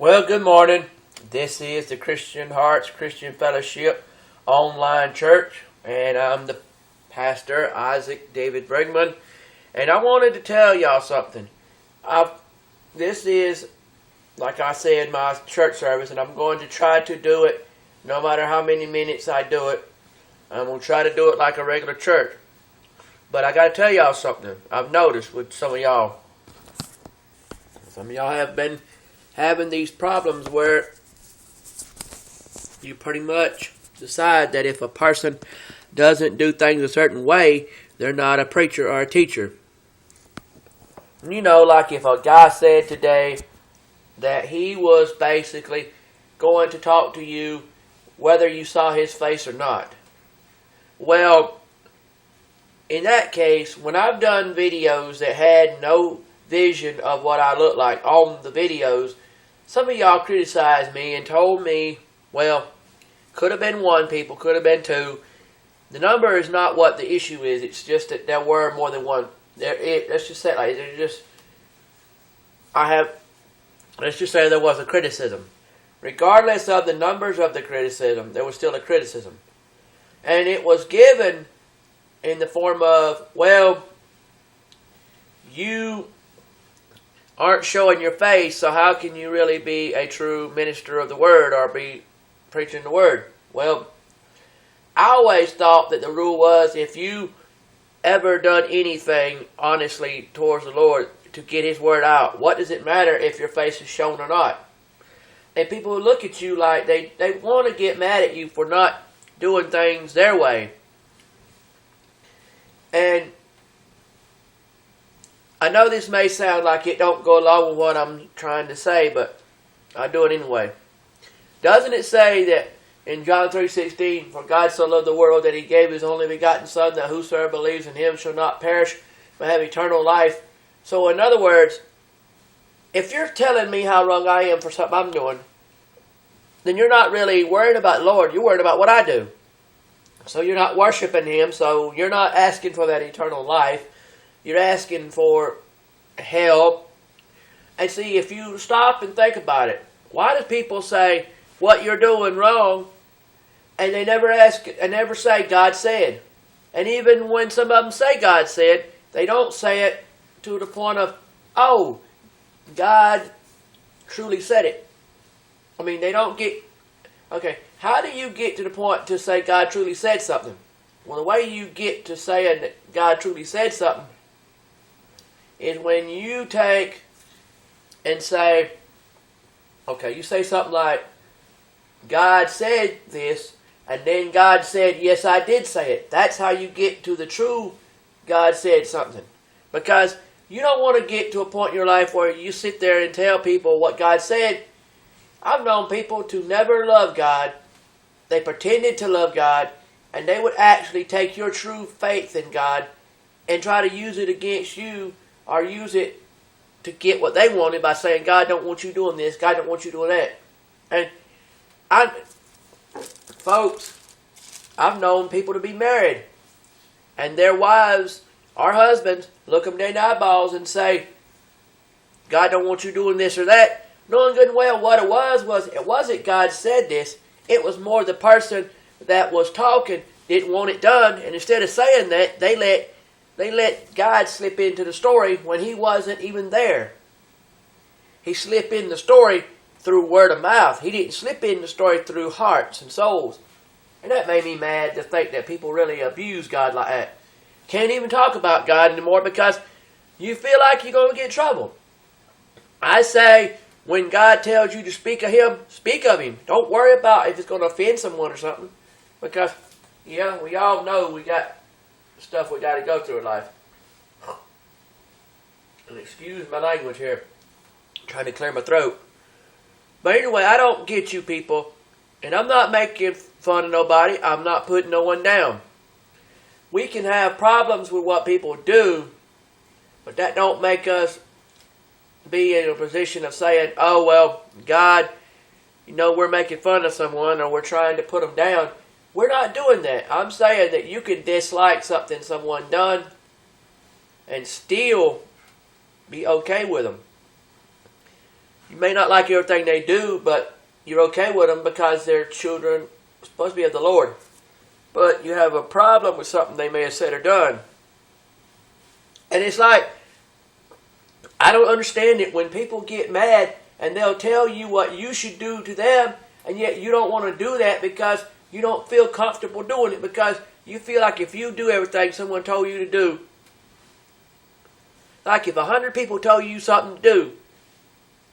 Well, good morning. This is the Christian Hearts Christian Fellowship online church, and I'm the pastor, Isaac David Brigman, and I wanted to tell y'all something. This is, like I said, my church service, and I'm going to try to do it no matter how many minutes I do it. I'm going to try to do it like a regular church. But I got to tell y'all something I've noticed with some of y'all. Some of y'all have been having these problems where you pretty much decide that if a person doesn't do things a certain way, they're not a preacher or a teacher. You know, like if a guy said today that he was basically going to talk to you whether you saw his face or not. Well, in that case, when I've done videos that had no vision of what I look like on the videos, some of y'all criticized me and told me, well, could have been one people, could have been two. The number is not what the issue is. It's just that there were more than one. Let's just say like let's just say there was a criticism. Regardless of the numbers of the criticism, there was still a criticism. And it was given in the form of, well, you aren't showing your face, so how can you really be a true minister of the word or be preaching the word? Well, I always thought that the rule was if you ever done anything honestly towards the Lord to get His word out, what does it matter if your face is shown or not? And people who look at you like they want to get mad at you for not doing things their way. And I know this may sound like it don't go along with what I'm trying to say, but I do it anyway. Doesn't it say that in John 3:16, for God so loved the world that He gave His only begotten Son, that whosoever believes in Him shall not perish, but have eternal life? So in other words, if you're telling me how wrong I am for something I'm doing, then you're not really worried about the Lord. You're worried about what I do. So you're not worshiping Him, so you're not asking for that eternal life. You're asking for help. And see, if you stop and think about it, why do people say what you're doing wrong, and they never ask and never say God said? And even when some of them say God said, they don't say it to the point of, oh, God truly said it. I mean, they don't get, okay, how do you get to the point to say God truly said something? Well, the way you get to saying that God truly said something is when you take and say, okay, you say something like, God said this, and then God said, yes, I did say it. That's how you get to the true God said something. Because you don't want to get to a point in your life where you sit there and tell people what God said. I've known people to never love God. They pretended to love God, and they would actually take your true faith in God and try to use it against you or use it to get what they wanted by saying, God don't want you doing this, God don't want you doing that. And folks, I've known people to be married, and their wives or husbands look them in the eyeballs and say, God don't want you doing this or that, knowing good and well what it wasn't God said this, it was more the person that was talking didn't want it done, and instead of saying that, they let God slip into the story when He wasn't even there. He slipped in the story through word of mouth. He didn't slip in the story through hearts and souls. And that made me mad to think that people really abuse God like that. Can't even talk about God anymore because you feel like you're going to get in trouble. I say, when God tells you to speak of Him, speak of Him. Don't worry about if it's going to offend someone or something. Because, yeah, we all know we got stuff we got to go through in life. And excuse my language here. I'm trying to clear my throat. But anyway, I don't get you people. And I'm not making fun of nobody. I'm not putting no one down. We can have problems with what people do, but that don't make us be in a position of saying, oh, well, God, you know, we're making fun of someone or we're trying to put them down. We're not doing that. I'm saying that you can dislike something someone done and still be okay with them. You may not like everything they do, but you're okay with them because they're children supposed to be of the Lord. But you have a problem with something they may have said or done. And it's like, I don't understand it when people get mad and they'll tell you what you should do to them, and yet you don't want to do that because you don't feel comfortable doing it, because you feel like if you do everything someone told you to do, like if 100 people told you something to do,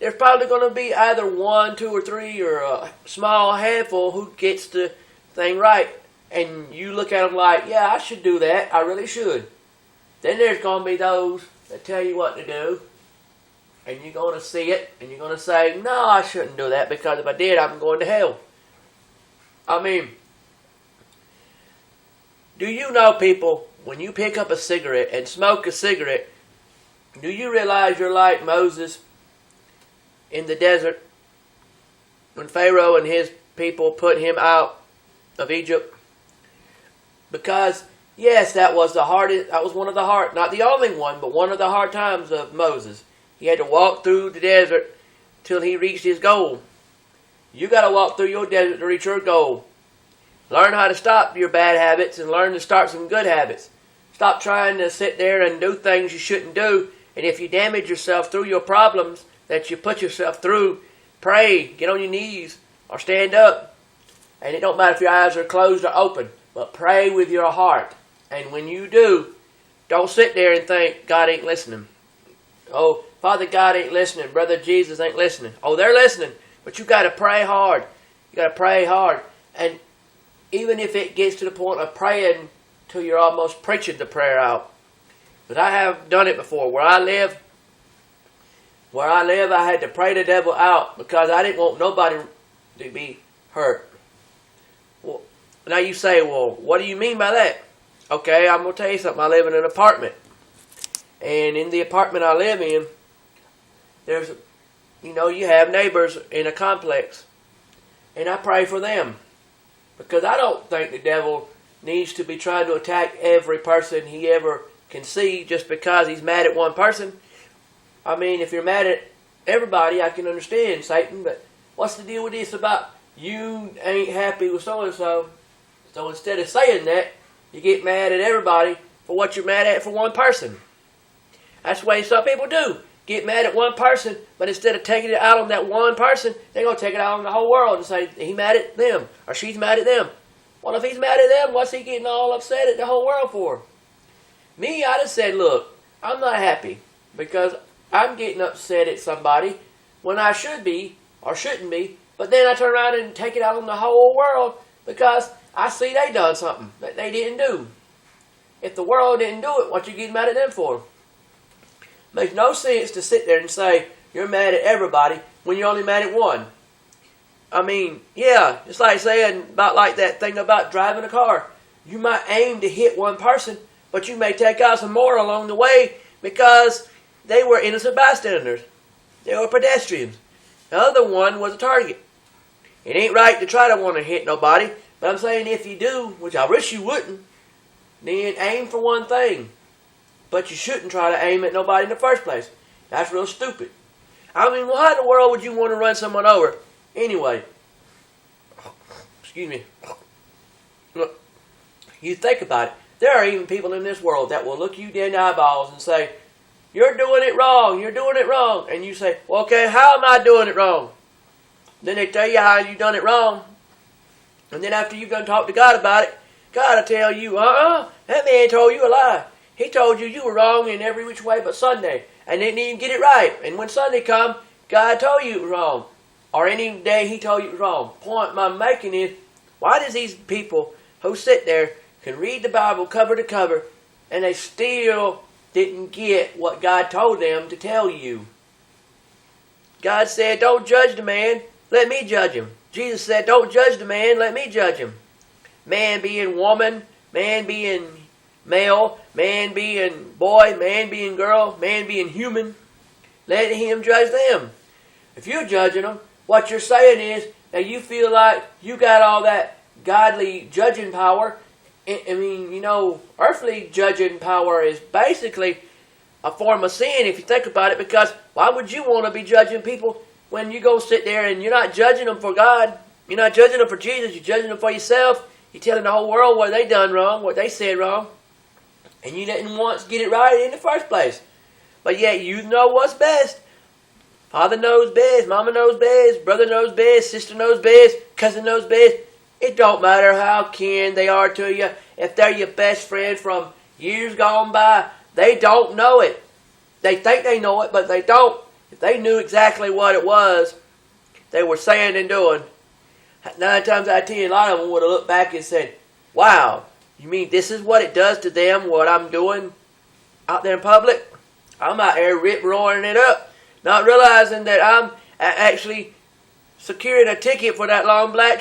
there's probably going to be either 1, 2, or 3, or a small handful who gets the thing right. And you look at them like, yeah, I should do that. I really should. Then there's going to be those that tell you what to do. And you're going to see it. And you're going to say, no, I shouldn't do that, because if I did, I'm going to hell. I mean, do you know, people, when you pick up a cigarette and smoke a cigarette, do you realize you're like Moses in the desert when Pharaoh and his people put him out of Egypt? Because, yes, that was one of the hard, not the only one, but one of the hard times of Moses. He had to walk through the desert till he reached his goal. You got to walk through your desert to reach your goal. Learn how to stop your bad habits and learn to start some good habits. Stop trying to sit there and do things you shouldn't do. And if you damage yourself through your problems that you put yourself through, pray, get on your knees, or stand up. And it don't matter if your eyes are closed or open, but pray with your heart. And when you do, don't sit there and think God ain't listening. Oh, Father God ain't listening. Brother Jesus ain't listening. Oh, they're listening. But you got to pray hard. You got to pray hard. And even if it gets to the point of praying till you're almost preaching the prayer out. But I have done it before. Where I live, I had to pray the devil out because I didn't want nobody to be hurt. Well, now you say, well, what do you mean by that? Okay, I'm going to tell you something. I live in an apartment. And in the apartment I live in, there's, you have neighbors in a complex. And I pray for them. Because I don't think the devil needs to be trying to attack every person he ever can see just because he's mad at one person. I mean, if you're mad at everybody, I can understand, Satan, but what's the deal with this about you ain't happy with so-and-so? So instead of saying that, you get mad at everybody for what you're mad at for one person. That's the way some people do. Get mad at one person, but instead of taking it out on that one person, they're going to take it out on the whole world and say, he's mad at them, or she's mad at them. Well, if he's mad at them, what's he getting all upset at the whole world for? Me, I just said, look, I'm not happy because I'm getting upset at somebody when I should be, or shouldn't be, but then I turn around and take it out on the whole world because I see they done something that they didn't do. If the world didn't do it, what you getting mad at them for? Makes no sense to sit there and say you're mad at everybody when you're only mad at one. I mean, yeah, it's like saying about like that thing about driving a car. You might aim to hit one person, but you may take out some more along the way because they were innocent bystanders. They were pedestrians. The other one was a target. It ain't right to try to want to hit nobody, but I'm saying if you do, which I wish you wouldn't, then aim for one thing. But you shouldn't try to aim at nobody in the first place. That's real stupid. I mean, why in the world would you want to run someone over? Anyway, excuse me. Look, you think about it. There are even people in this world that will look you dead in the eyeballs and say, you're doing it wrong, you're doing it wrong. And you say, well, okay, how am I doing it wrong? Then they tell you how you done it wrong. And then after you've done talk to God about it, God will tell you, that man told you a lie. He told you were wrong in every which way but Sunday. And didn't even get it right. And when Sunday come, God told you it was wrong. Or any day he told you it was wrong. Point I'm making is, why does these people who sit there can read the Bible cover to cover and they still didn't get what God told them to tell you? God said, don't judge the man, let me judge him. Jesus said, don't judge the man, let me judge him. Man being woman, man being male, man being boy, man being girl, man being human. Let him judge them. If you're judging them, what you're saying is that you feel like you got all that godly judging power. I mean, earthly judging power is basically a form of sin if you think about it, because why would you want to be judging people when you go sit there and you're not judging them for God, you're not judging them for Jesus, you're judging them for yourself. You're telling the whole world what they done wrong, what they said wrong. And you didn't once get it right in the first place. But yet you know what's best. Father knows best, mama knows best, brother knows best, sister knows best, cousin knows best. It don't matter how kin they are to you. If they're your best friend from years gone by, they don't know it. They think they know it, but they don't. If they knew exactly what it was they were saying and doing, 9 times out of 10, a lot of them would have looked back and said, wow, you mean this is what it does to them, what I'm doing out there in public? I'm out there rip-roaring it up, not realizing that I'm actually securing a ticket for that long black